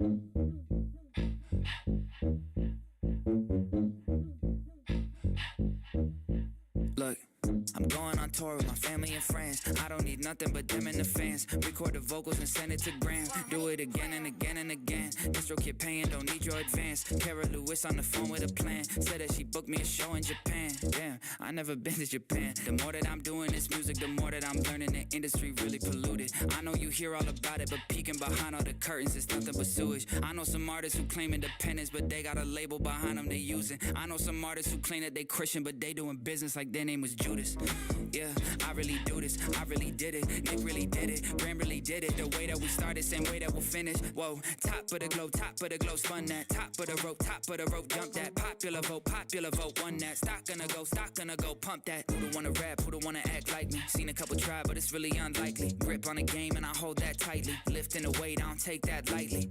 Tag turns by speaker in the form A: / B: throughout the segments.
A: Look, I'm going on tour with my family and friends. I don't need nothing but them and the fans. Record the vocals and send it to Graham. Do it again and again and again. Distro kid paying, don't need your advance. Kara Lewis on the phone with a plan. Said that she booked me a show in Japan. Damn, I never been to Japan. The more that I'm doing this music, the more that I'm learning the industry really polluted. I know you hear all about it, but peeking behind all the curtains is nothing but sewage. I know some artists who claim independence, but they got a label behind them they using. I know some artists who claim that they Christian, but they doing business like their name was Judas. Yeah, I really do this, I really did it. Nick really did it, Graham really did it. The way that we started, same way that we'll finish. Whoa, top of the globe, spun that. Top of the rope, jump that. Popular vote, won that. Stock gonna go, pump that. Who don't wanna rap, who don't wanna act like me? Seen a couple try, but it's really unlikely. Grip on the game and I hold that tightly. Lifting the weight, I don't take that lightly.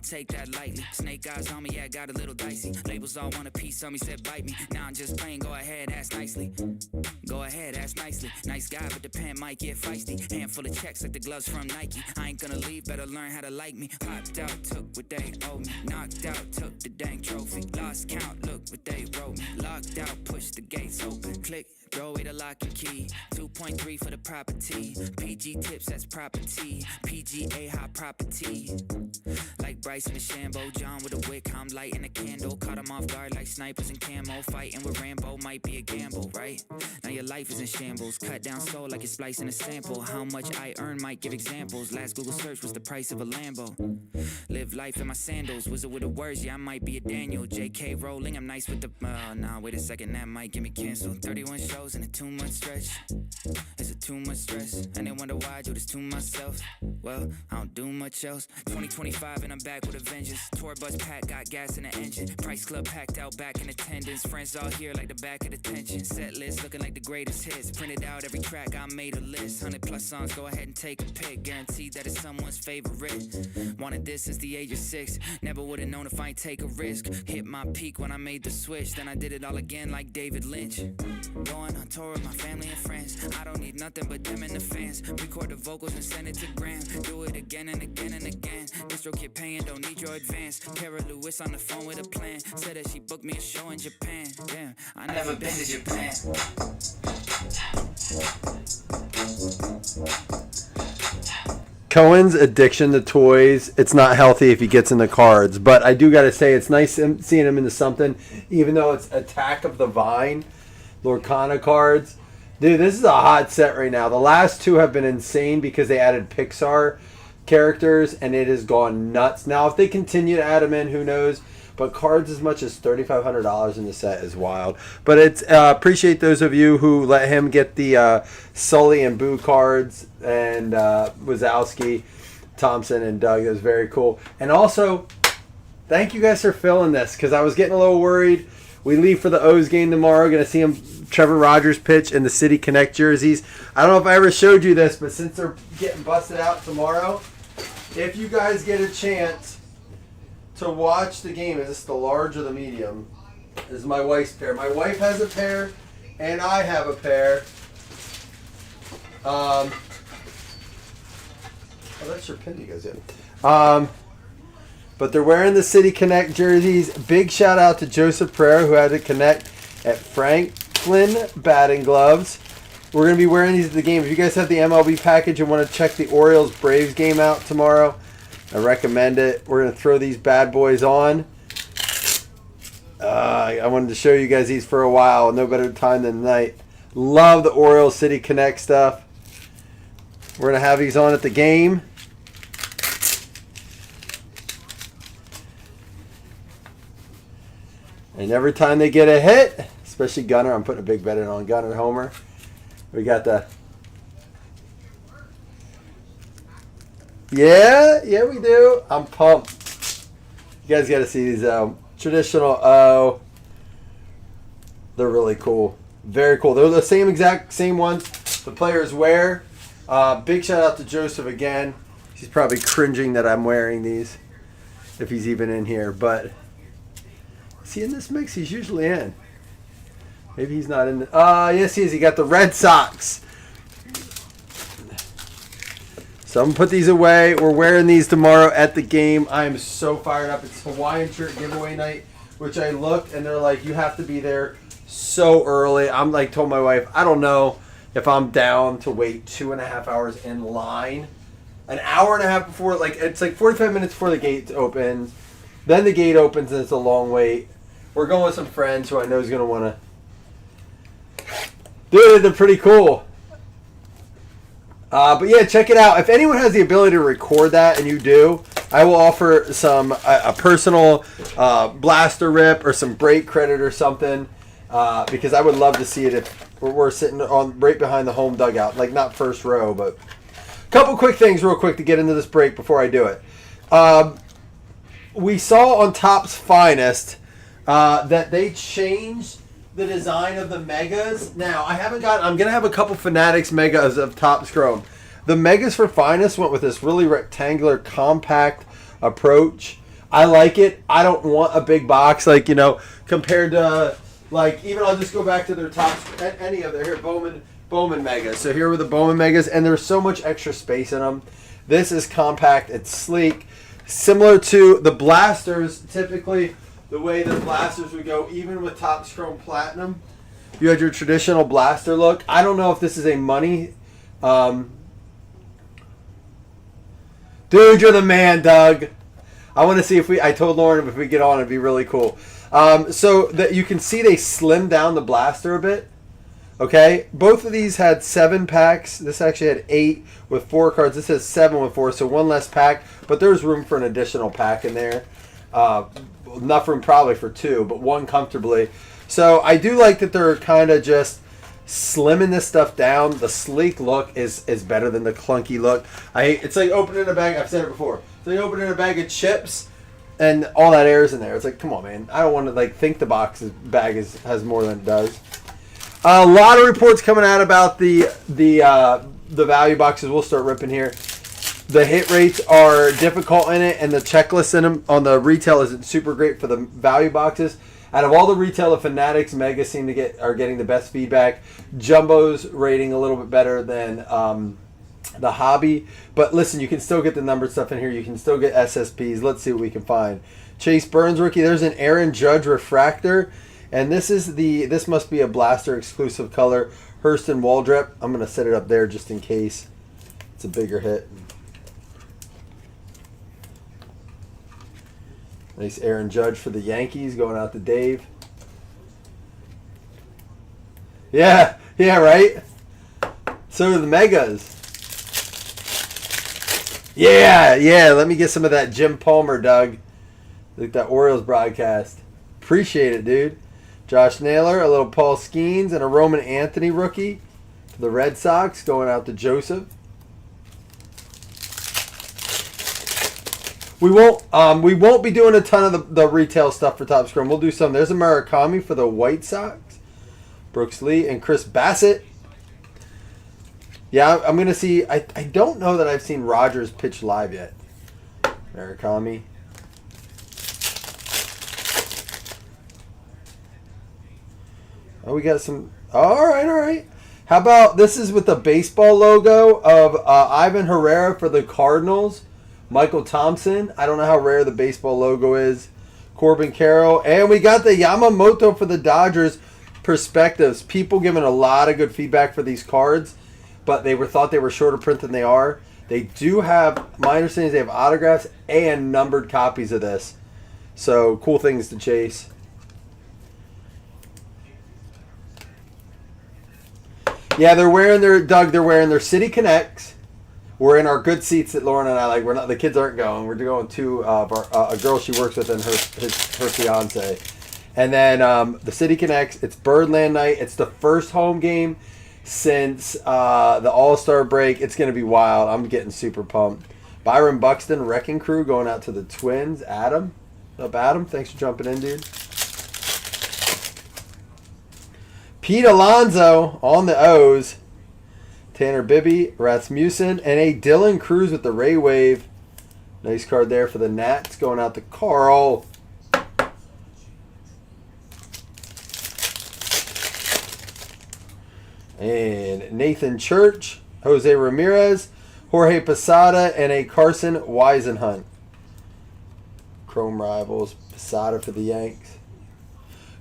A: Snake eyes on me, yeah, got a little dicey. Labels all want a piece of me, said bite me. Now I'm just playing, go ahead, ask nicely. Go ahead, ask nicely. Nice guy, but the pen might get feisty. Handful of checks like the gloves from Nike. I ain't gonna leave, better learn how to like me. Popped out, took what they owed me. Knocked out, took the dang trophy. Lost count, look what they wrote me. Locked out, pushed the gates open. Click, throw away the lock and key. 2.3 for the property. PG tips, that's property. PGA high property. Like Bryson and Shambo, John with a wick, I'm lighting a candle. Caught him off guard like snipers in camo. Fighting with Rambo might be a gamble, right? Now your life is in shambles. Cut down soul like you're splicing a sample. How much I earn might give examples. Last Google search was the price of a Lambo. Live life in my sandals. Wizard with the words, yeah, I might be a Daniel. JK rolling, I'm nice with the... nah, wait a second, that might get me canceled. 31 shows in a 2-month stretch. It's a 2-month stress. And they wonder why I do this to myself. Well, I don't do much else. 2025 and I'm back with a vengeance. Tour bus packed, got gas in the engine. Price club packed out, back in attendance. Friends all here like the back of the tension. Set list looking like the greatest hits. Printed out every track, I made a list. 100+ songs, go ahead and take a pick. Guaranteed that it's someone's favorite. Wanted this since the age of 6. Never would've known if I ain't take a risk. Hit my peak when I made the switch. Then I did it all again like David Lynch. Going on tour with my family and friends. I don't need nothing but them and the fans. Record the vocals and send it to Graham. Do it again and again and again. Distro kid paying, don't need your advance. Kara Lewis on the phone with a plan. Said that she booked me a show in Japan. Damn, I never been to Japan.
B: Cohen's addiction to toys, it's not healthy if he gets into cards. But I do got to say, it's nice seeing him into something, even though it's Attack of the Vine, Lorcana cards. Dude, this is a hot set right now. The last two have been insane because they added Pixar characters, and it has gone nuts. Now, if they continue to add them in, who knows? But cards as much as $3,500 in the set is wild. But it's appreciate those of you who let him get the Sully and Boo cards, and Wazowski, Thompson, and Doug. It was very cool. And also, thank you guys for filling this, because I was getting a little worried. We leave for the O's game tomorrow. Going to see Trevor Rogers pitch in the City Connect jerseys. I don't know if I ever showed you this, but since they're getting busted out tomorrow, if you guys get a chance to watch the game, is this the large or the medium? This is my wife's pair. My wife has a pair, and I have a pair. Oh, that's your pin that goes in. But they're wearing the City Connect jerseys. Big shout out to Joseph Pereira, who had to connect at Franklin Batting Gloves. We're going to be wearing these at the game. If you guys have the MLB package and want to check the Orioles-Braves game out tomorrow, I recommend it. We're going to throw these bad boys on. I wanted to show you guys these for a while. No better time than tonight. Love the Orioles City Connect stuff. We're going to have these on at the game. And every time they get a hit, especially Gunner, I'm putting a big bet in on Gunner Homer. We got the... Yeah, we do. I'm pumped. You guys got to see these traditional O. They're really cool. Very cool. They're the exact same ones the players wear. Big shout out to Joseph again. He's probably cringing that I'm wearing these, if he's even in here. But see, in this mix, he's usually in. Maybe he's not in. Yes, he is. He got the Red Sox. So I'm going to put these away. We're wearing these tomorrow at the game. I am so fired up. It's Hawaiian shirt giveaway night, which I looked, and they're like, you have to be there so early. I'm like, told my wife, I don't know if I'm down to wait 2.5 hours in line. An hour and a half before, like, it's like 45 minutes before the gate opens. Then the gate opens, and it's a long wait. We're going with some friends who I know is going to want to. Dude, they're pretty cool. But yeah, check it out. If anyone has the ability to record that, and you do, I will offer some a personal blaster rip or some break credit or something, because I would love to see it if we're sitting on right behind the home dugout, like not first row. But a couple quick things real quick to get into this break before I do it. We saw on Topps Finest that they changed the design of the Megas. Now, I'm going to have a couple Fanatics Megas of Topps Chrome. The Megas for Finest went with this really rectangular, compact approach. I like it. I don't want a big box, like, compared to, like, even I'll just go back to their Topps, any of their, here, Bowman Megas. So here were the Bowman Megas, and there's so much extra space in them. This is compact. It's sleek. Similar to the Blasters, typically the way the Blasters would go, even with Topps Chrome Platinum, you had your traditional blaster look. I don't know if this is a money. Dude, you're the man, Doug. I want to see I told Lauren if we get on, it'd be really cool. So that you can see they slimmed down the blaster a bit. Okay, both of these had 7 packs. This actually had 8 with 4 cards. This has 7 with 4, so 1 less pack. But there's room for an additional pack in there. Enough room probably for 2, but 1 comfortably. So I do like that they're kind of just slimming this stuff down. The sleek look is better than the clunky look. It's like opening a bag. I've said it before. It's like opening a bag of chips and all that air is in there. It's like, come on, man. I don't want to think the bag has more than it does. A lot of reports coming out about the value boxes. We'll start ripping here. The hit rates are difficult in it, and the checklist in them on the retail isn't super great for the value boxes. Out of all the retail, the Fanatics Mega are getting the best feedback. Jumbo's rating a little bit better than the Hobby. But listen, you can still get the numbered stuff in here. You can still get SSPs. Let's see what we can find. Chase Burns rookie. There's an Aaron Judge refractor. And this must be a Blaster exclusive color. Hurston Waldrep. I'm going to set it up there just in case it's a bigger hit. Nice Aaron Judge for the Yankees going out to Dave. Yeah, right? So are the Megas. Yeah, let me get some of that Jim Palmer, Doug. Like that Orioles broadcast. Appreciate it, dude. Josh Naylor, a little Paul Skeens, and a Roman Anthony rookie for the Red Sox going out to Joseph. We won't be doing a ton of the retail stuff for Topps Chrome. We'll do some. There's a Murakami for the White Sox. Brooks Lee and Chris Bassett. Yeah, I'm going to see. I don't know that I've seen Rogers pitch live yet. Murakami. Oh, we got some. All right. How about this is with the baseball logo of Ivan Herrera for the Cardinals. Michael Thompson. I don't know how rare the baseball logo is. Corbin Carroll. And we got the Yamamoto for the Dodgers. Perspectives. People giving a lot of good feedback for these cards, but thought they were shorter print than they are. They do have, my understanding is they have autographs and numbered copies of this. So, cool things to chase. Yeah, they're wearing their City Connects. We're in our good seats that Lauren and I like. We're not, the kids aren't going. We're going to a girl she works with and her fiance. And then the City Connects. It's Birdland night. It's the first home game since the All-Star break. It's going to be wild. I'm getting super pumped. Byron Buxton, Wrecking Crew, going out to the Twins. Adam. What's up, Adam? Thanks for jumping in, dude. Pete Alonso on the O's. Tanner Bibby, Rasmussen, and a Dylan Cruz with the Ray Wave. Nice card there for the Nats. Going out to Carl. And Nathan Church, Jose Ramirez, Jorge Posada, and a Carson Weisenhunt. Chrome Rivals. Posada for the Yanks.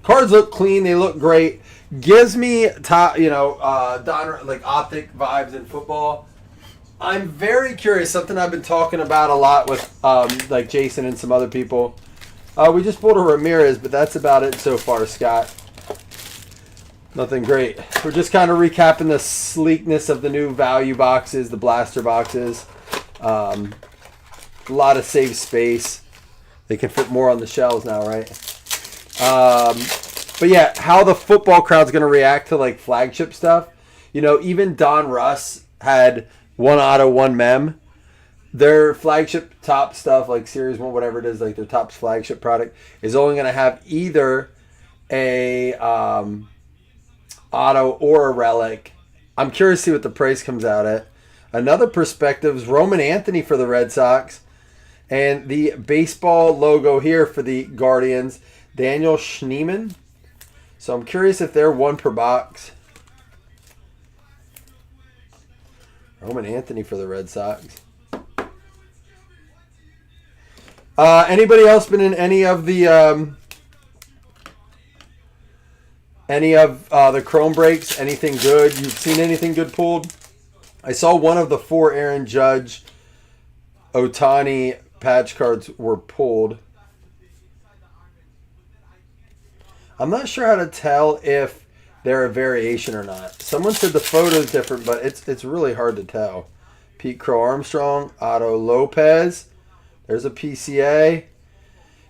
B: Cards look clean. They look great. Gives me top, like optic vibes in football. I'm very curious. Something I've been talking about a lot with like Jason and some other people. We just pulled a Ramirez, but that's about it so far, Scott. Nothing great. We're just kind of recapping the sleekness of the new value boxes, the blaster boxes. A lot of save space. They can fit more on the shelves now, right? But yeah, how the football crowd's going to react to like flagship stuff. You know, even Donruss had one auto, one mem. Their flagship top stuff, like Series 1, whatever it is, like their top flagship product, is only going to have either a auto or a relic. I'm curious to see what the price comes out at. Another perspective is Roman Anthony for the Red Sox. And the baseball logo here for the Guardians, Daniel Schneemann. So I'm curious if they're one per box. Roman Anthony for the Red Sox. Anybody else been in any of the Chrome breaks? Anything good? You've seen anything good pulled? I saw one of the 4 Aaron Judge Otani patch cards were pulled. I'm not sure how to tell if they're a variation or not. Someone said the photo's different, but it's really hard to tell. Pete Crow Armstrong, Otto Lopez. There's a PCA.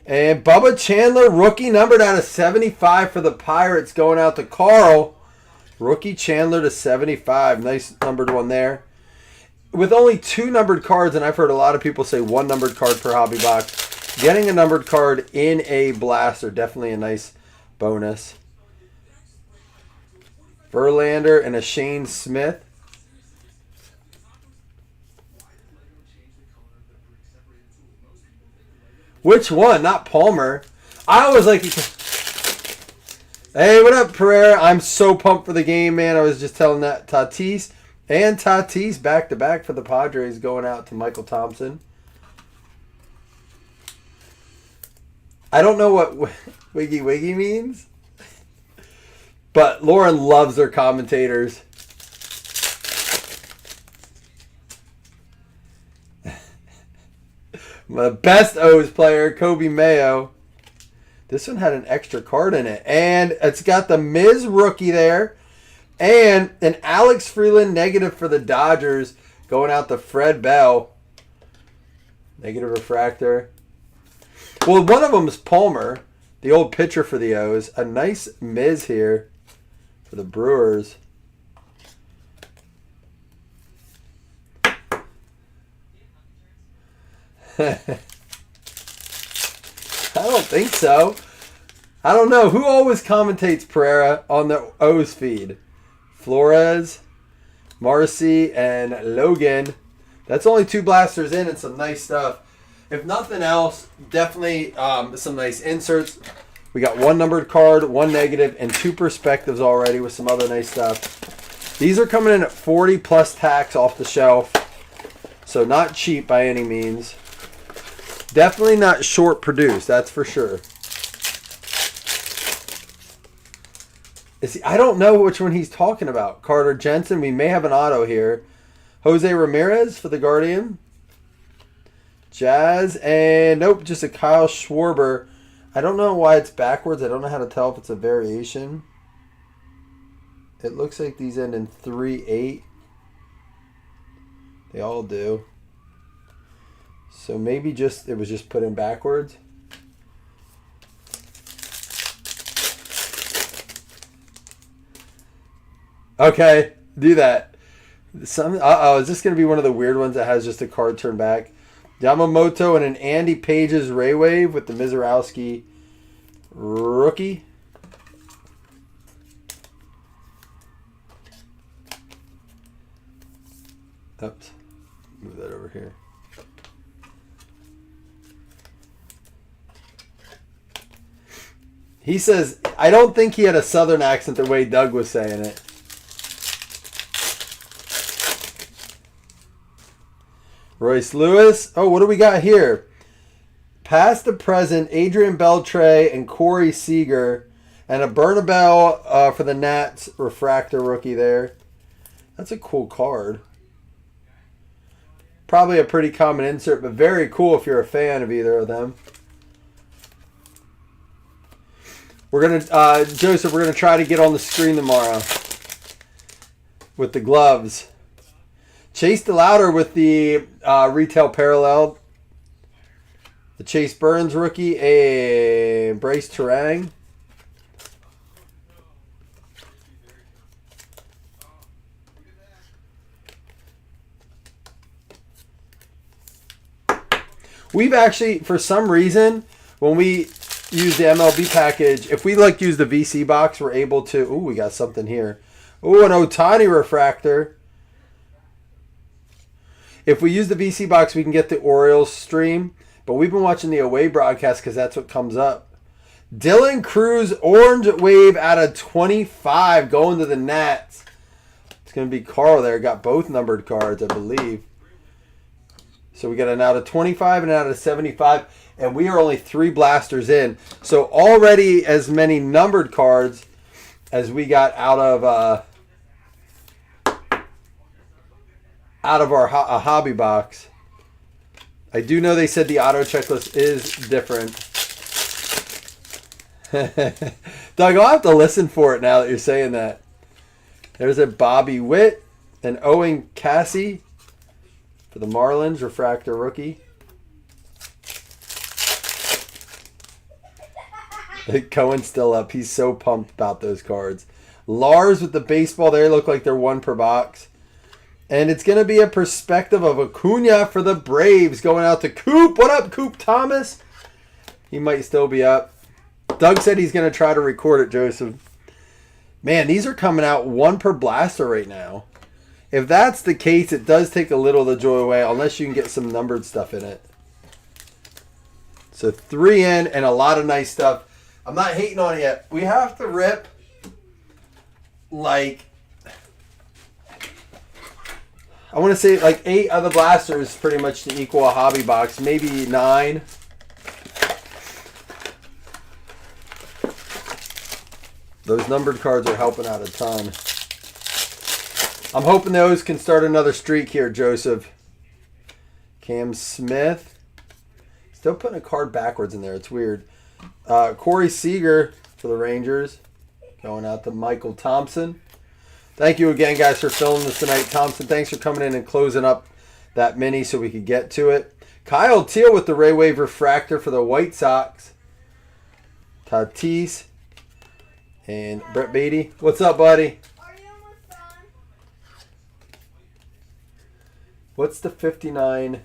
B: And Bubba Chandler, rookie numbered out of 75 for the Pirates, going out to Carl. Rookie Chandler to 75. Nice numbered one there. With only 2 numbered cards, and I've heard a lot of people say 1 numbered card per hobby box, getting a numbered card in a blaster, definitely a nice bonus. Verlander and a Shane Smith. Which one? Not Palmer. I always like... Hey, what up, Pereira? I'm so pumped for the game, man. I was just telling that Tatis... And Tatis back-to-back for the Padres going out to Michael Thompson. I don't know what Wiggy Wiggy means. But Lauren loves their commentators. My best O's player, Kobe Mayo. This one had an extra card in it. And it's got the Miz rookie there. And an Alex Freeland negative for the Dodgers going out to Fred Bell. Negative refractor. Well, one of them is Palmer, the old pitcher for the O's. A nice Miz here for the Brewers. I don't think so. I don't know. Who always commentates Pereira on the O's feed? Flores, Marcy, and Logan. That's only 2 blasters in and some nice stuff. If nothing else, definitely some nice inserts. We got 1 numbered card, 1 negative, and 2 perspectives already with some other nice stuff. These are coming in at 40 plus tax off the shelf. So not cheap by any means. Definitely not short produced, that's for sure. I don't know which one he's talking about. Carter Jensen, we may have an auto here. Jose Ramirez for the Guardian. Jazz, and nope, just a Kyle Schwarber. I don't know why it's backwards. I don't know how to tell if it's a variation. It looks like these end in 3-8. They all do. So maybe it was just put in backwards. Okay, do that. Is this going to be one of the weird ones that has just a card turned back? Yamamoto and an Andy Page's Ray Wave with the Mizorowski rookie. Oops. Move that over here. He says, I don't think he had a southern accent the way Doug was saying it. Royce Lewis. Oh, what do we got here? Past the present, Adrian Beltre and Corey Seager. And a Bernabel for the Nats refractor rookie there. That's a cool card. Probably a pretty common insert, but very cool if you're a fan of either of them. We're gonna, Joseph, we're gonna try to get on the screen tomorrow with the gloves. Chase DeLauder with the retail parallel. The Chase Burns rookie, a Bryce Terang. We've actually, for some reason, when we use the MLB package, if we like use the VC box, we're able to. Ooh, we got something here. Ooh, an Ohtani refractor. If we use the VC box, we can get the Orioles stream. But we've been watching the away broadcast because that's what comes up. Dylan Cruz, orange wave out of 25, going to the Nats. It's going to be Carl there. Got both numbered cards, I believe. So we got an out of 25 and an out of 75. And we are only 3 blasters in. So already as many numbered cards as we got out of our hobby box. I do know they said the auto checklist is different. Doug, I'll have to listen for it now that you're saying that. There's a Bobby Witt, an Owen Cassie for the Marlins, refractor rookie. Cohen's still up. He's so pumped about those cards. Lars with the baseball there. Look like they're 1 per box. And it's going to be a perspective of Acuna for the Braves going out to Coop. What up, Coop Thomas? He might still be up. Doug said he's going to try to record it, Joseph. Man, these are coming out 1 per blaster right now. If that's the case, it does take a little of the joy away, unless you can get some numbered stuff in it. So 3 in and a lot of nice stuff. I'm not hating on it yet. We have to rip like, I want to say like 8 of the blasters pretty much to equal a hobby box. Maybe 9. Those numbered cards are helping out a ton. I'm hoping those can start another streak here, Joseph. Cam Smith. Still putting a card backwards in there. It's weird. Corey Seager for the Rangers. Going out to Michael Thompson. Thank you again, guys, for filming this tonight. Thompson, thanks for coming in and closing up that mini so we could get to it. Kyle Teal with the Ray Wave refractor for the White Sox. Tatis. And Brett Beatty. What's up, buddy?
C: Are you almost done?
B: What's the 59?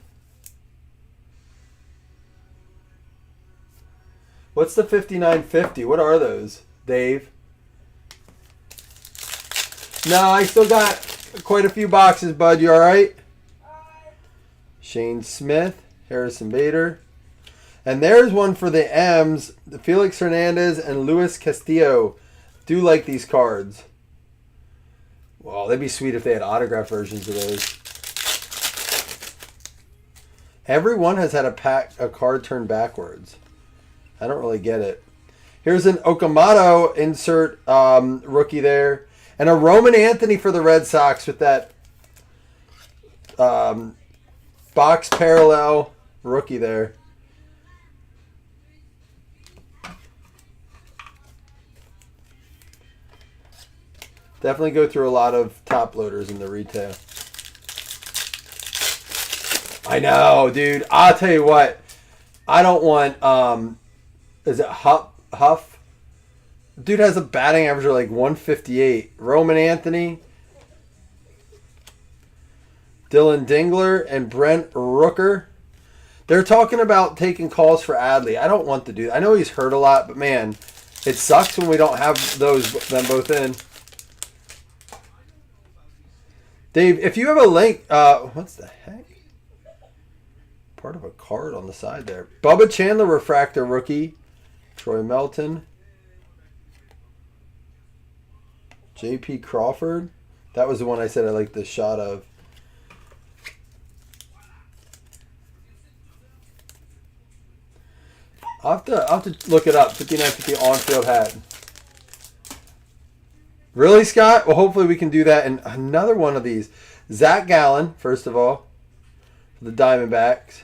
B: What's the 5950? What are those, Dave? No, I still got quite a few boxes, bud. You all right? Shane Smith, Harrison Bader. And there's one for the M's. Felix Hernandez and Luis Castillo. Do like these cards. Well, that'd be sweet if they had autograph versions of those. Everyone has had a card turned backwards. I don't really get it. Here's an Okamoto insert rookie there. And a Roman Anthony for the Red Sox with that box parallel rookie there. Definitely go through a lot of top loaders in the retail. I know, dude. I'll tell you what. I don't want... is it Huff? Dude has a batting average of like 158. Roman Anthony. Dylan Dingler and Brent Rooker. They're talking about taking calls for Adley. I don't want to do that. I know he's hurt a lot, but man, it sucks when we don't have them both in. Dave, if you have a link, what's the heck? Part of a card on the side there. Bubba Chandler refractor rookie. Troy Melton. J.P. Crawford. That was the one I said I liked the shot of. I'll have to look it up. 5950 on-field hat. Really, Scott? Well, hopefully we can do that. And another one of these. Zach Gallen, first of all, for the Diamondbacks.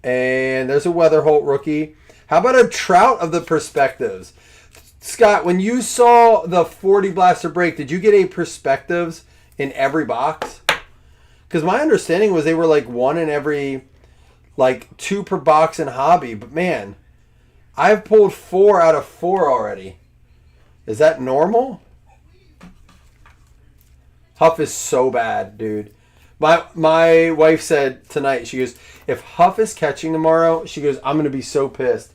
B: And there's a Weatherholt rookie. How about a Trout of the Perspectives? Scott, when you saw the 40 blaster break, did you get a Perspectives in every box? Because my understanding was they were like one in every, like 2 per box in hobby. But man, I've pulled 4 out of 4 already. Is that normal? Huff is so bad, dude. My wife said tonight, she goes, if Huff is catching tomorrow, she goes, I'm going to be so pissed.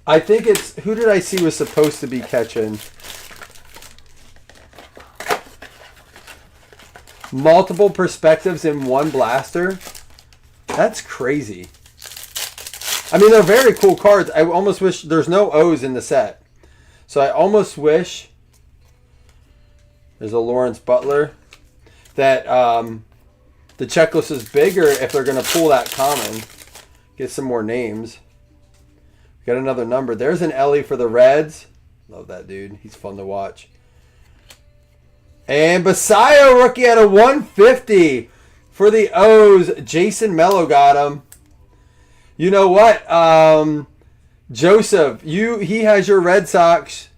B: I think it's, who did I see was supposed to be catching? Multiple Perspectives in one blaster? That's crazy. I mean, they're very cool cards. I almost wish there's no O's in the set. So I almost wish there's a Lawrence Butler that the checklist is bigger if they're going to pull that common. Get some more names. Got another number. There's an Ellie for the Reds. Love that dude. He's fun to watch. And Basayo rookie at a 150 for the O's. Jason Mello got him. You know what? Joseph, he has your Red Sox,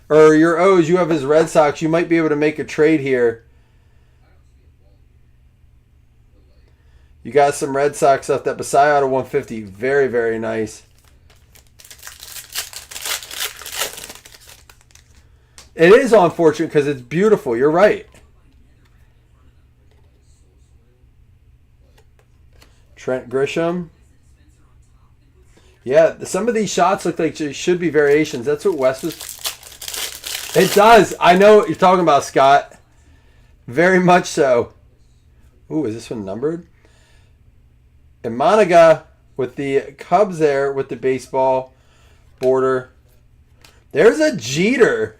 B: or your O's, you have his Red Sox. You might be able to make a trade here. You got some Red Sox stuff. That Basayo out of 150. Very, very nice. It is unfortunate because it's beautiful. You're right. Trent Grisham. Yeah, some of these shots look like they should be variations. That's what Wes was. It does. I know what you're talking about, Scott. Very much so. Ooh, is this one numbered? And Monaga with the Cubs there with the baseball border. There's a Jeter.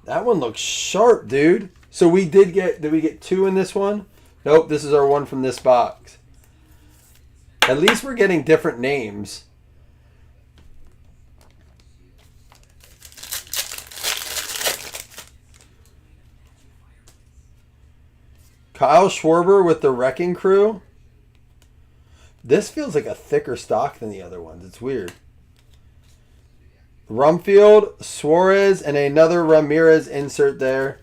B: That one looks sharp, dude. So we did we get 2 in this one? Nope, this is our one from this box. At least we're getting different names. Kyle Schwarber with the Wrecking Crew. This feels like a thicker stock than the other ones. It's weird. Rumfield, Suarez, and another Ramirez insert there.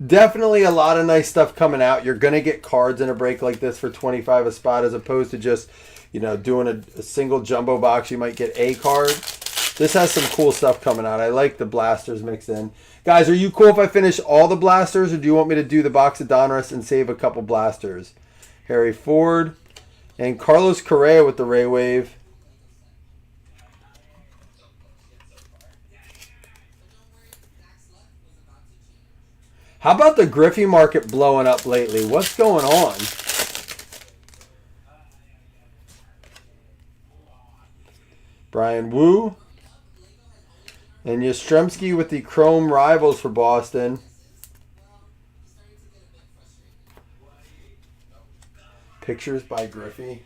B: Definitely a lot of nice stuff coming out. You're going to get cards in a break like this for 25 a spot as opposed to just, doing a single jumbo box. You might get a card. This has some cool stuff coming out. I like the blasters mixed in. Guys, are you cool if I finish all the blasters or do you want me to do the box of Donruss and save a couple blasters? Harry Ford and Carlos Correa with the Ray Wave. How about the Griffey market blowing up lately? What's going on? Brian Wu. And Yastrzemski with the Chrome Rivals for Boston. Pictures by Griffey.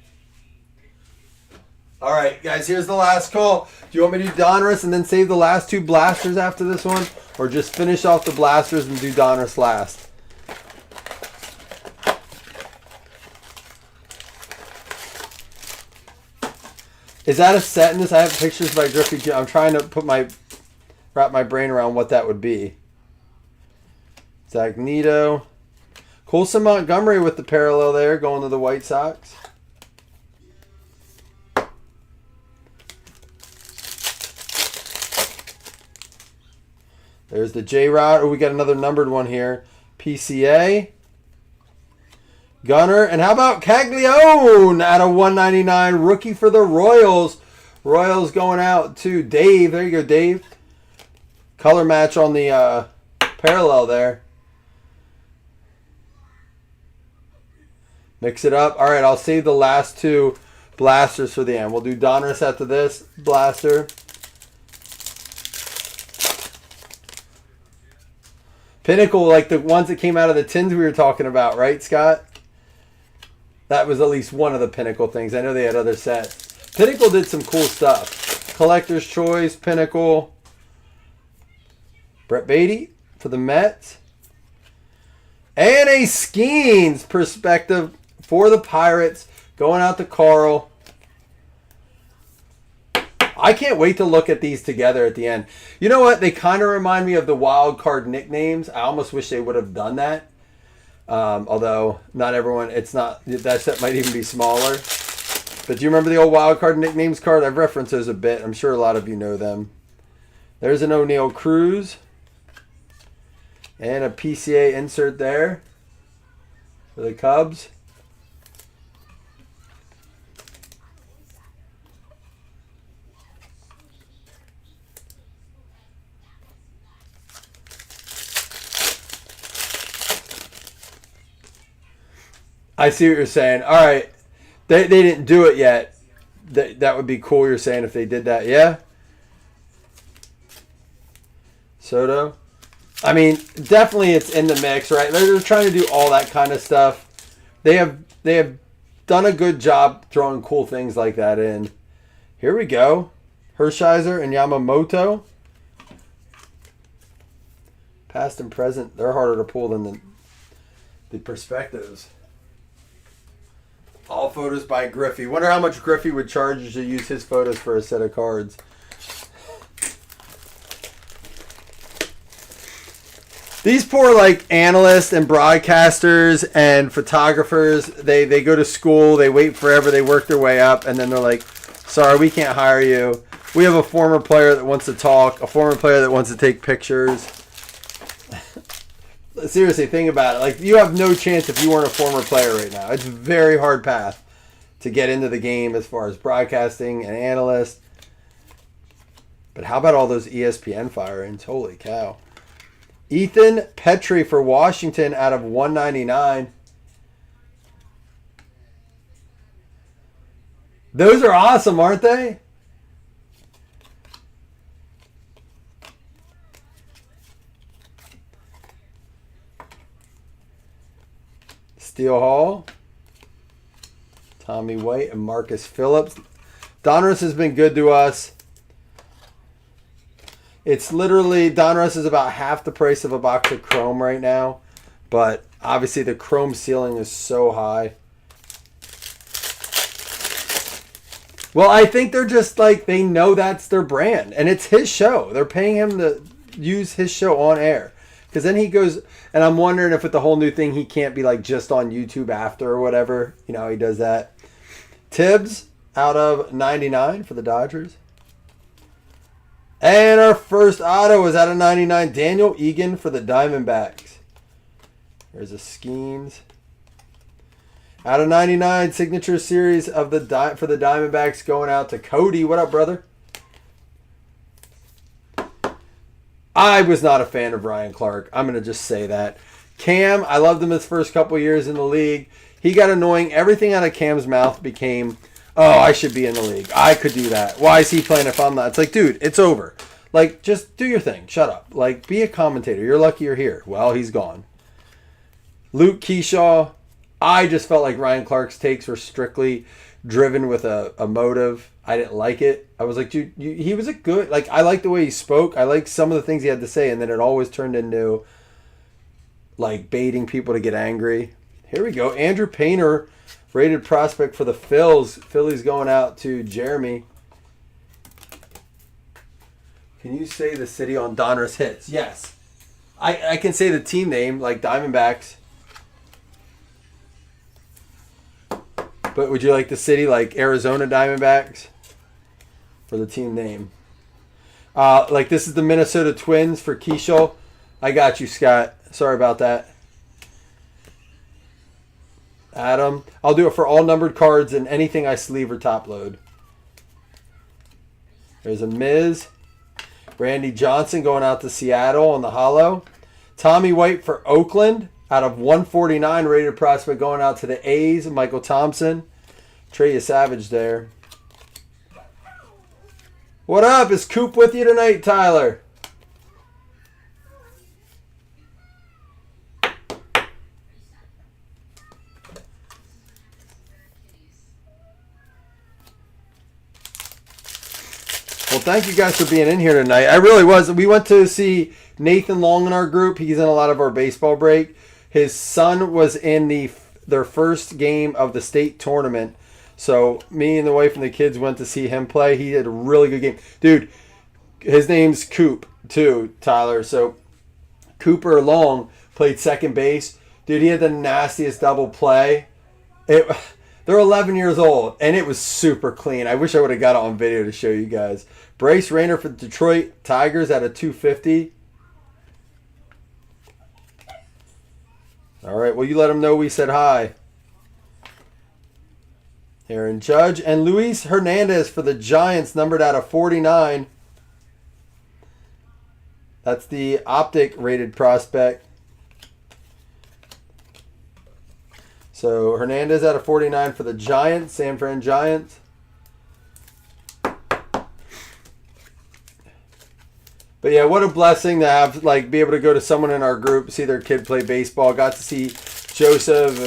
B: All right, guys, here's the last call. Do you want me to do Donruss and then save the last 2 blasters after this one? Or just finish off the blasters and do Donruss last? Is that a set in this? I have pictures by Griffey. I'm trying to wrap my brain around what that would be. Zach Neto. Colson Montgomery with the parallel there going to the White Sox. There's the J-Rod. Oh, we got another numbered one here. PCA. Gunner. And how about Caglione out of 199. Rookie for the Royals. Royals going out to Dave. There you go, Dave. Color match on the parallel there. Mix it up. All right, I'll save the last 2 blasters for the end. We'll do Donruss after this blaster. Pinnacle, like the ones that came out of the tins we were talking about, right, Scott? That was at least one of the Pinnacle things. I know they had other sets. Pinnacle did some cool stuff. Collector's Choice, Pinnacle. Brett Beatty for the Mets. And a Skeens perspective for the Pirates. Going out to Carl. I can't wait to look at these together at the end. You know what? They kind of remind me of the wild card nicknames. I almost wish they would have done that. Although not everyone, it's not, that set might even be smaller. But do you remember the old wild card nicknames card? I've referenced those a bit. I'm sure a lot of you know them. There's an O'Neill Cruz. And a PCA insert there for the Cubs. I see what you're saying. All right. They didn't do it yet. That would be cool, you're saying, if they did that. Yeah? Soto? I mean, definitely it's in the mix, right? They're trying to do all that kind of stuff. They have done a good job throwing cool things like that in. Here we go. Hershiser and Yamamoto. Past and present, they're harder to pull than the perspectives. All photos by Griffey. Wonder how much Griffey would charge you to use his photos for a set of cards. These poor like analysts and broadcasters and photographers, they go to school, they wait forever, they work their way up, and then they're like, sorry, we can't hire you. We have a former player that wants to talk, a former player that wants to take pictures. Seriously, think about it. Like, you have no chance if you weren't a former player right now. It's a very hard path to get into the game as far as broadcasting and analyst. But how about all those ESPN fire-ins? Holy cow. Ethan Petrie for Washington out of 199. Those are awesome, aren't they? Steele Hall, Tommy White, and Marcus Phillips. Donruss has been good to us. It's literally, Donruss is about half the price of a box of Chrome right now. But obviously the Chrome ceiling is so high. Well, I think they're just like, they know that's their brand. And it's his show. They're paying him to use his show on air. Because then he goes, and I'm wondering if with the whole new thing, he can't be like just on YouTube after or whatever. You know how he does that. Tibbs out of 99 for the Dodgers. And our first auto is out of 99. Daniel Egan for the Diamondbacks. There's a Skeens. Out of 99, signature series of the for the Diamondbacks going out to Cody. What up, brother? I was not a fan of Ryan Clark. I'm going to just say that. Cam, I loved him his first couple years in the league. He got annoying. Everything out of Cam's mouth became, oh, I should be in the league. I could do that. Why is he playing if I'm not? It's like, dude, it's over. Like, just do your thing. Shut up. Like, be a commentator. You're lucky you're here. Well, he's gone. Luke Keyshaw. I just felt like Ryan Clark's takes were strictly driven with a motive. I didn't like it. I was like, dude, he was a good, like, I liked the way he spoke. I liked some of the things he had to say, and then it always turned into, like, baiting people to get angry. Here we go. Andrew Painter, rated prospect for the Phils. Phillies going out to Jeremy. Can you say the city on Donruss hits? Yes. I can say the team name, like Diamondbacks. But would you like the city, like Arizona Diamondbacks? For the team name. Like this is the Minnesota Twins for Keishel. I got you, Scott. Sorry about that. Adam. I'll do it for all numbered cards and anything I sleeve or top load. There's a Miz. Randy Johnson going out to Seattle on the hollow. Tommy White for Oakland out of 149 rated prospect going out to the A's. Michael Thompson. Trey Savage there. What up? Is Coop with you tonight, Tyler? Well, thank you guys for being in here tonight. I really was. We went to see Nathan Long in our group. He's in a lot of our baseball break. His son was in their first game of the state tournament. So me and the wife and the kids went to see him play. He had a really good game. Dude, his name's Coop, too, Tyler. So Cooper Long played second base. Dude, he had the nastiest double play. They're 11 years old, and it was super clean. I wish I would have got it on video to show you guys. Bryce Rayner for Detroit Tigers at a 250. All right, well, you let them know we said hi. Aaron Judge and Luis Hernandez for the Giants, numbered out of 49. That's the optic rated prospect. So Hernandez out of 49 for the Giants, San Fran Giants. But yeah, what a blessing to have, be able to go to someone in our group, see their kid play baseball. Got to see Joseph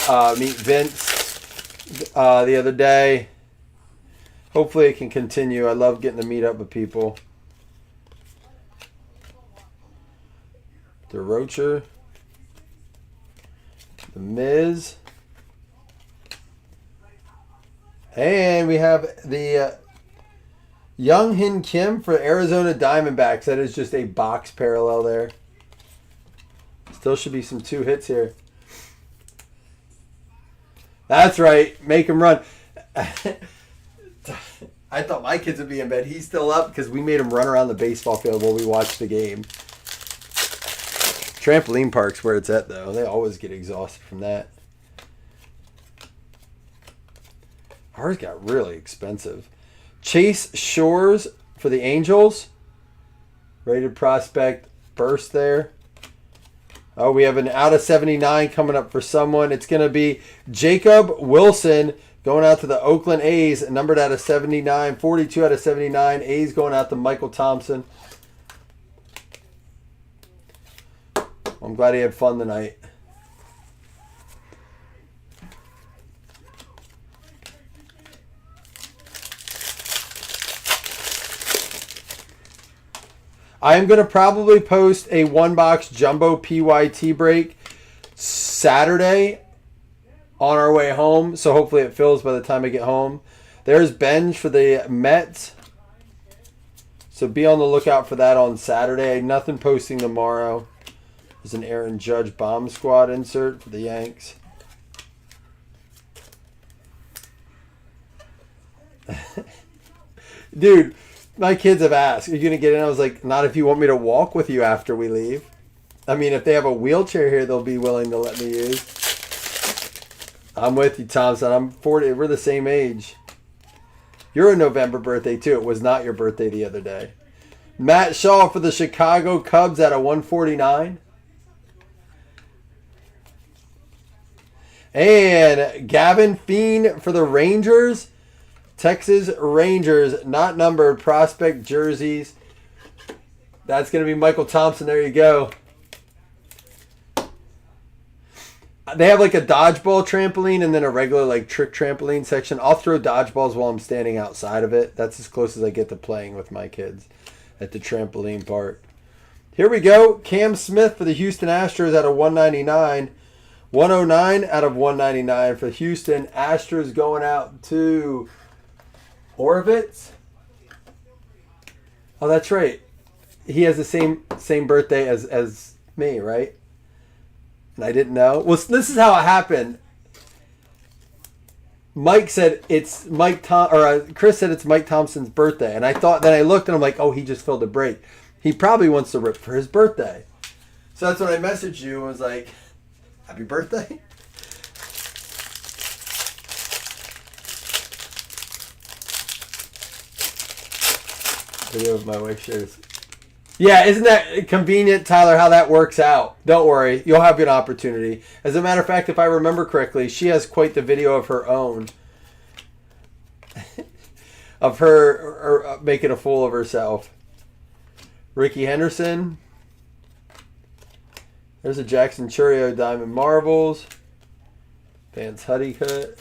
B: and meet Vince the other day. Hopefully it can continue. I love getting to meet up with people. DeRocher. The Miz. And we have the Young Hin Kim for Arizona Diamondbacks. That is just a box parallel there. Still should be some 2 hits here. That's right. Make him run. I thought my kids would be in bed. He's still up because we made him run around the baseball field while we watched the game. Trampoline park's where it's at, though. They always get exhausted from that. Ours got really expensive. Chase Shores for the Angels. Rated prospect burst there. Oh, we have an out of 79 coming up for someone. It's going to be Jacob Wilson going out to the Oakland A's, numbered out of 79, 42 out of 79. A's going out to Michael Thompson. I'm glad he had fun tonight. I am going to probably post a 1-box jumbo PYT break Saturday on our way home. So hopefully it fills by the time I get home. There's Benj for the Mets. So be on the lookout for that on Saturday. Nothing posting tomorrow. There's an Aaron Judge Bomb Squad insert for the Yanks. Dude, my kids have asked, are you going to get in? I was like, not if you want me to walk with you after we leave. I mean, if they have a wheelchair here, they'll be willing to let me use. I'm with you, Thompson. I'm 40. We're the same age. You're a November birthday, too. It was not your birthday the other day. Matt Shaw for the Chicago Cubs at a 149. And Gavin Fiend for the Rangers. Texas Rangers, not numbered, prospect jerseys. That's going to be Michael Thompson. There you go. They have like a dodgeball trampoline and then a regular trick trampoline section. I'll throw dodgeballs while I'm standing outside of it. That's as close as I get to playing with my kids at the trampoline part. Here we go. Cam Smith for the Houston Astros out of 199. 109 out of 199 for Houston. Astros going out to Orovitz. Oh, that's right. He has the same birthday as me, right? And I didn't know. Well, this is how it happened. Mike said it's Chris said it's Mike Thompson's birthday, and I thought. Then I looked, and I'm like, oh, he just filled a break. He probably wants to rip for his birthday. So that's when I messaged you and was like, happy birthday. Video of my wife shares. Yeah, isn't that convenient, Tyler, how that works out? Don't worry. You'll have an opportunity. As a matter of fact, if I remember correctly, she has quite the video of her own. Of her making a fool of herself. Ricky Henderson. There's a Jackson Churio Diamond Marbles. Vance Honeycutt.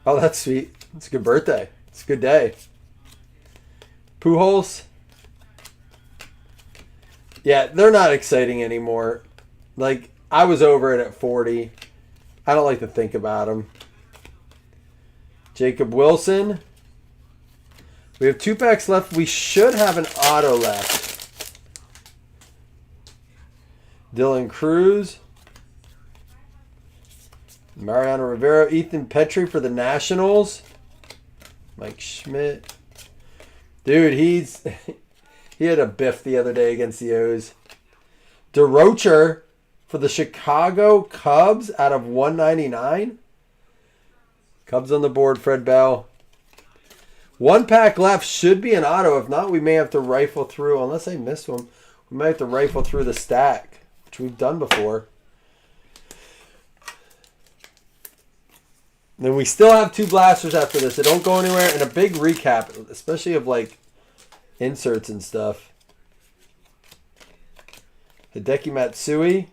B: Oh, that's sweet. It's a good birthday. It's a good day. Pujols. Yeah, they're not exciting anymore. Like, I was over it at 40. I don't like to think about them. Jacob Wilson. We have 2 packs left. We should have an auto left. Dylan Cruz. Mariano Rivera. Ethan Petry for the Nationals. Mike Schmidt. Dude, he had a biff the other day against the O's. DeRocher for the Chicago Cubs out of 199. Cubs on the board, Fred Bell. 1 pack left. Should be an auto. If not, we may have to rifle through. Unless I missed one, we might have to rifle through the stack, which we've done before. Then we still have 2 blasters after this. They don't go anywhere. And a big recap, especially of like inserts and stuff. Hideki Matsui.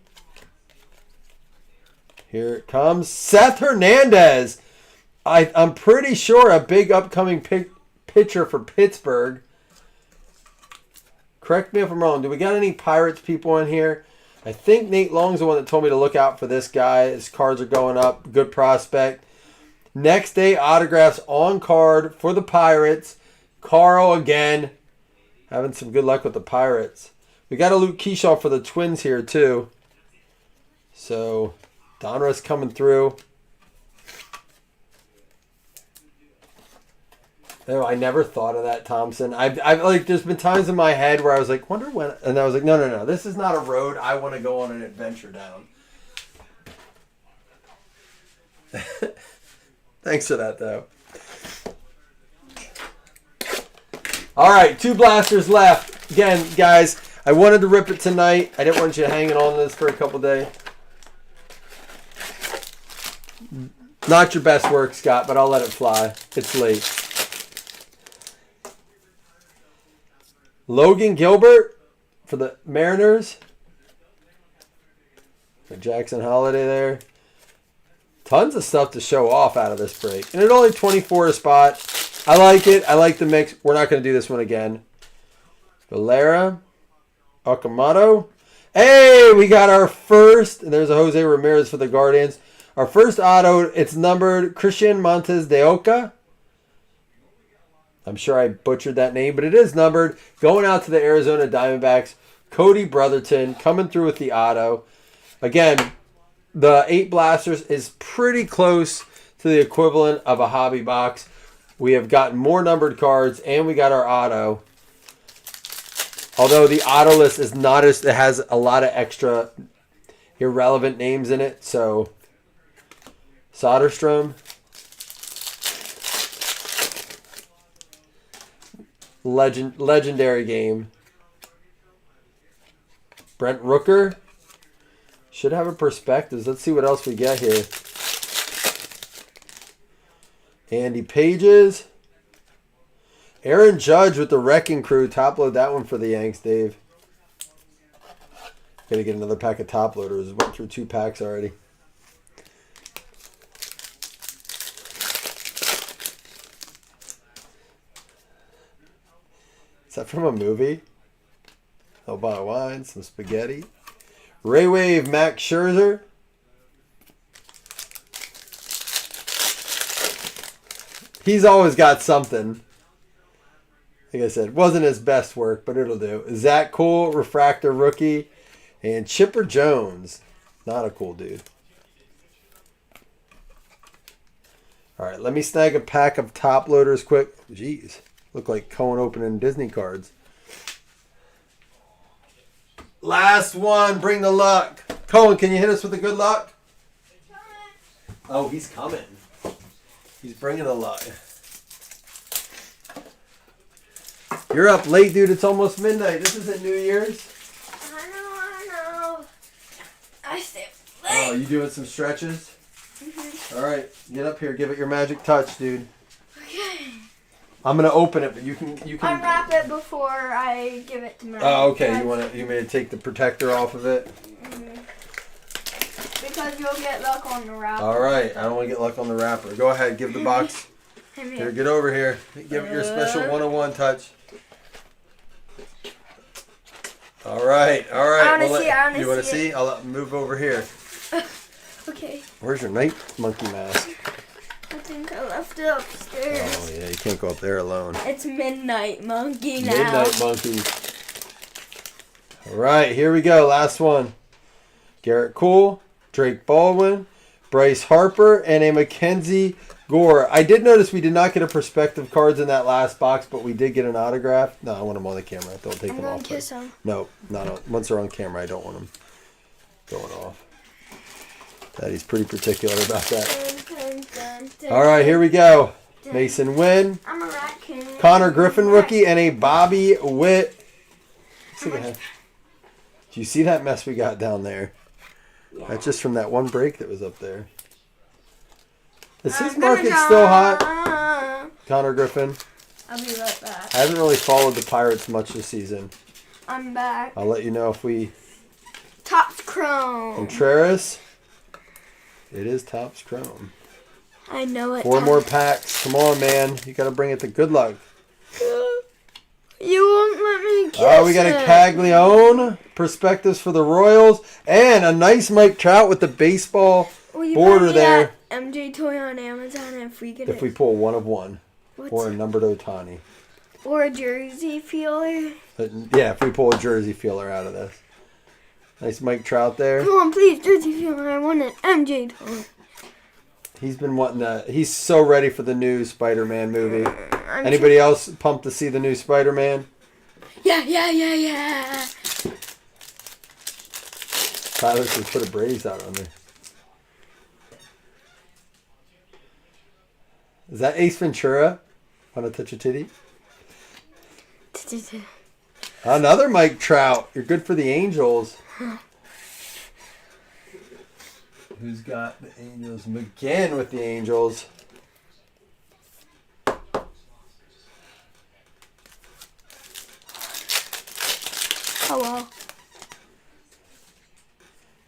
B: Here it comes. Seth Hernandez. I'm pretty sure a big upcoming pitcher for Pittsburgh. Correct me if I'm wrong. Do we got any Pirates people in here? I think Nate Long's the one that told me to look out for this guy. His cards are going up. Good prospect. Next day autographs on card for the Pirates. Carl again. Having some good luck with the Pirates. We got a Luke Keyshaw for the Twins here too. So Donruss coming through. Oh, I never thought of that, Thompson. I've like, there's been times in my head where I was like, wonder when, and I was like, no. This is not a road I want to go on an adventure down. Thanks for that, though. All right, 2 blasters left. Again, guys, I wanted to rip it tonight. I didn't want you hanging on this for a couple days. Not your best work, Scott, but I'll let it fly. It's late. Logan Gilbert for the Mariners. For Jackson Holiday there. Tons of stuff to show off out of this break. And it only 24 a spot. I like it. I like the mix. We're not going to do this one again. Valera. Okamoto. Hey, we got our first. And there's a Jose Ramirez for the Guardians. Our first auto. It's numbered Christian Montes de Oca. I'm sure I butchered that name, but it is numbered. Going out to the Arizona Diamondbacks. Cody Brotherton coming through with the auto. Again, the 8 blasters is pretty close to the equivalent of a hobby box. We have gotten more numbered cards, and we got our auto. Although the auto list is not as, it has a lot of extra irrelevant names in it. So, Soderstrom. Legendary game. Brent Rooker. Should have a perspectives. Let's see what else we get here. Andy Pages. Aaron Judge with the Wrecking Crew. Top load that one for the Yanks, Dave. Gotta get another pack of top loaders. Went through 2 packs already. Is that from a movie? I'll buy wine, some spaghetti. Ray Wave, Max Scherzer. He's always got something. Like I said, wasn't his best work, but it'll do. Zach Cole, Refractor Rookie. And Chipper Jones. Not a cool dude. All right, let me snag a pack of top loaders quick. Jeez. Look like Cohen opening Disney cards. Last one. Bring the luck. Cohen, can you hit us with the good luck? Oh, he's coming. He's bringing the luck. You're up late, dude. It's almost midnight. This isn't New Year's.
C: I know. I stay late.
B: Oh, you doing some stretches?
C: Mm-hmm.
B: All right. Get up here. Give it your magic touch, dude.
C: Okay.
B: I'm gonna open it, but you can
C: unwrap it before I give it to my
B: Oh, okay.
C: dad.
B: You may take the protector off of it.
C: Mm-hmm. because you'll get luck on the wrapper.
B: All right. I don't want to get luck on the wrapper. Go ahead. Give the box. Here, get over here. Give it your special 101 touch. All right.
C: I want to see.
B: You want to see? I'll move over here.
C: Okay.
B: Where's your night monkey mask?
C: I think I left it upstairs.
B: Oh, yeah. You can't go up there alone.
C: It's Midnight Monkey now.
B: Midnight monkey. All right. Here we go. Last one. Garrett Cole, Drake Baldwin, Bryce Harper, and a Mackenzie Gore. I did notice we did not get a perspective cards in that last box, but we did get an autograph. No, I want them on the camera. Don't take them off.
C: Kiss them.
B: No, not on. Once they're on camera, I don't want them going off. Daddy's pretty particular about that. All right, here we go. Mason Wynn,
C: I'm a raccoon.
B: Connor Griffin rookie, and a Bobby Witt. Do you see that mess we got down there? Yeah. That's just from that one break that was up there. Is his market still hot? Connor Griffin.
C: I'll be right back.
B: I haven't really followed the Pirates much this season.
C: I'm back.
B: I'll let you know if we...
C: Topps Chrome.
B: Contreras. It is Topps Chrome.
C: I know it.
B: 4 more packs. Come on, man. You got to bring it to good luck.
C: You won't let me kiss
B: Oh, we got a Caglione. Perspectives for the Royals. And a nice Mike Trout with the baseball border there.
C: MJ Toy on Amazon if we get
B: If we pull 1 of 1. Or a numbered Ohtani.
C: Or a jersey feeler.
B: Yeah, if we pull a jersey feeler out of this. Nice Mike Trout there.
C: Come on, please, jersey feeler. I want an MJ Toy.
B: He's been wanting that. He's so ready for the new Spider-Man movie. Anybody else pumped to see the new Spider-Man?
C: Yeah.
B: Tyler should put a brace out on there. Is that Ace Ventura? Want to touch a titty? Another Mike Trout. You're good for the Angels. Who's got the Angels? McGinn with the Angels.
C: Hello.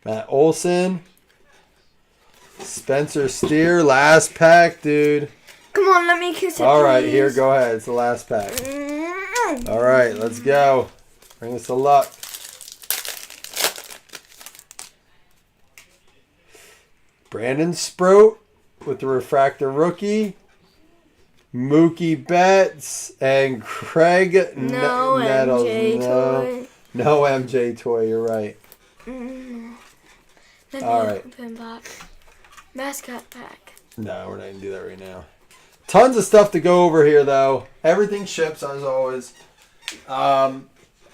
B: Matt Olson. Spencer Steer. Last pack, dude.
C: Come on, let me kiss it.
B: All right,
C: please.
B: here, go ahead. It's the last pack. All right, let's go. Bring us the luck. Brandon Sproat with the refractor rookie. Mookie Betts and Craig Nettles.
C: MJ toy.
B: No MJ toy, you're right. All right.
C: Mascot pack.
B: No, we're not going to do that right now. Tons of stuff to go over here, though. Everything ships, as always. I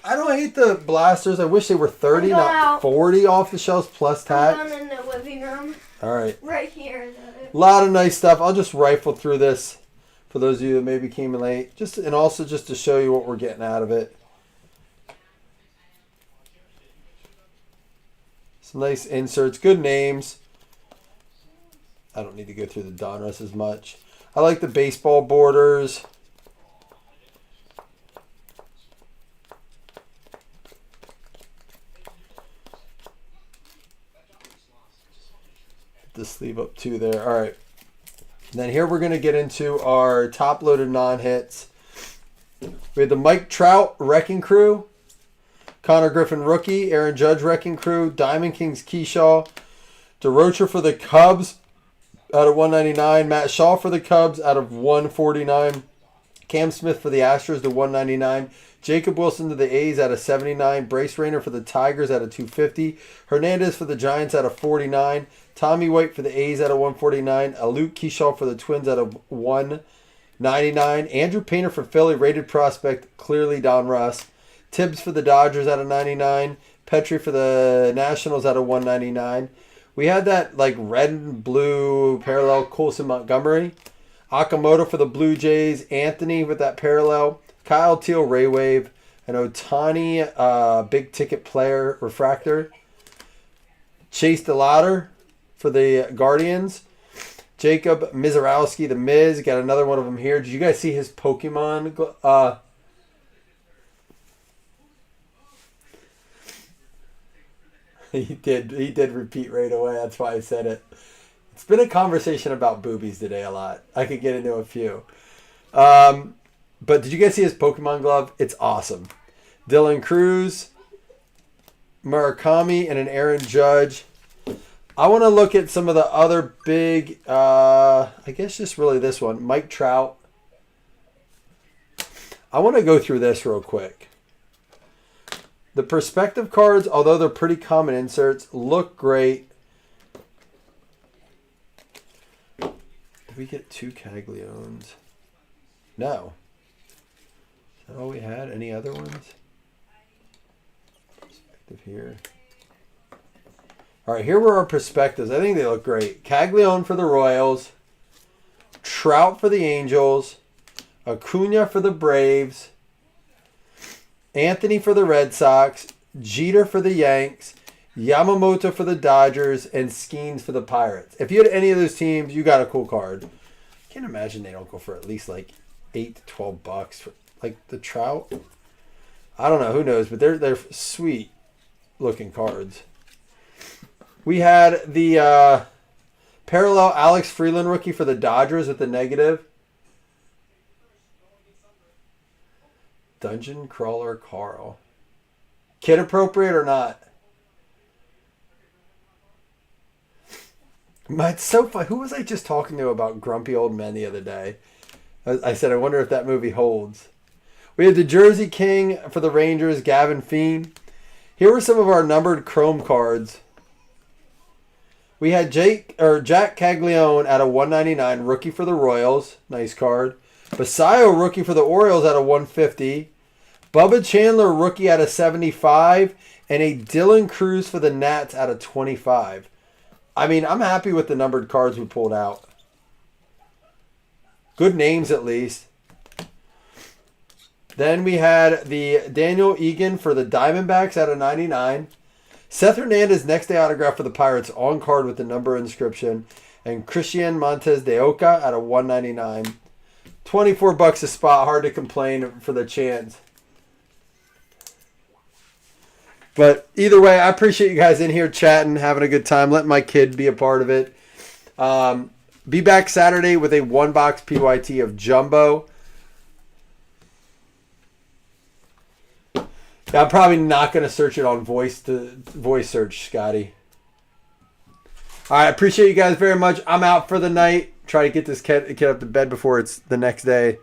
B: don't hate the blasters. I wish they were 30, not 40 off the shelves plus tax.
C: I'm in the living room.
B: All right.
C: Right here.
B: A lot of nice stuff. I'll just rifle through this for those of you that maybe came in late. And also just to show you what we're getting out of it. Some nice inserts. Good names. I don't need to go through the Donruss as much. I like the baseball borders. The sleeve up 2 there. All right. And then here we're going to get into our top-loaded non-hits. We had the Mike Trout Wrecking Crew. Connor Griffin rookie. Aaron Judge Wrecking Crew. Diamond Kings Keyshaw. DeRocher for the Cubs out of 199. Matt Shaw for the Cubs out of 149. Cam Smith for the Astros to 199. Jacob Wilson to the A's out of 79. Bryce Rayner for the Tigers out of 250. Hernandez for the Giants out of 49. Tommy White for the A's out of 149. Luke Keyshaw for the Twins out of 199. Andrew Painter for Philly, rated prospect, clearly Donruss. Tibbs for the Dodgers out of 99. Petrie for the Nationals out of 199. We had that like red and blue parallel Coulson Montgomery. Okamoto for the Blue Jays. Anthony with that parallel. Kyle Teal Ray Wave. An Ohtani big ticket player refractor. Chase DeLauder for the Guardians. Jacob Mizarowski, the Miz. Got another one of them here. Did you guys see his Pokemon? He did repeat right away. That's why I said it. It's been a conversation about boobies today a lot. I could get into a few. But did you guys see his Pokemon glove? It's awesome. Dylan Cruz, Murakami, and an Aaron Judge. I want to look at some of the other big, I guess just really this one. Mike Trout. I want to go through this real quick. The perspective cards, although they're pretty common inserts, look great. Did we get 2 Caglions? No. Is that all we had? Any other ones? Perspective here. All right, here were our perspectives. I think they look great. Caglione for the Royals. Trout for the Angels. Acuna for the Braves. Anthony for the Red Sox. Jeter for the Yanks. Yamamoto for the Dodgers. And Skeens for the Pirates. If you had any of those teams, you got a cool card. I can't imagine they don't go for at least like $8 to $12 for like the Trout. I don't know. Who knows? But they're sweet looking cards. We had the parallel Alex Freeland rookie for the Dodgers with the negative. Dungeon Crawler Carl. Kid appropriate or not? It's so fun. Who was I just talking to about Grumpy Old Men the other day? I said, I wonder if that movie holds. We had the Jersey King for the Rangers, Gavin Fiend. Here were some of our numbered Chrome cards. We had Jack Caglione at a 199, rookie for the Royals. Nice card. Basayo, rookie for the Orioles at a 150. Bubba Chandler, rookie at a 75. And a Dylan Cruz for the Nats at a 25. I mean, I'm happy with the numbered cards we pulled out. Good names, at least. Then we had the Daniel Egan for the Diamondbacks at a 99. Seth Hernandez next day autograph for the Pirates on card with the number inscription. And Christian Montes de Oca at a 199. $24 a spot. Hard to complain for the chance. But either way, I appreciate you guys in here chatting, having a good time, letting my kid be a part of it. Be back Saturday with a 1-box PYT of Jumbo. Yeah, I'm probably not going to search it on voice search, Scotty. All right, appreciate you guys very much. I'm out for the night. Try to get this kid up to bed before it's the next day.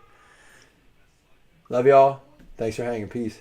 B: Love y'all. Thanks for hanging. Peace.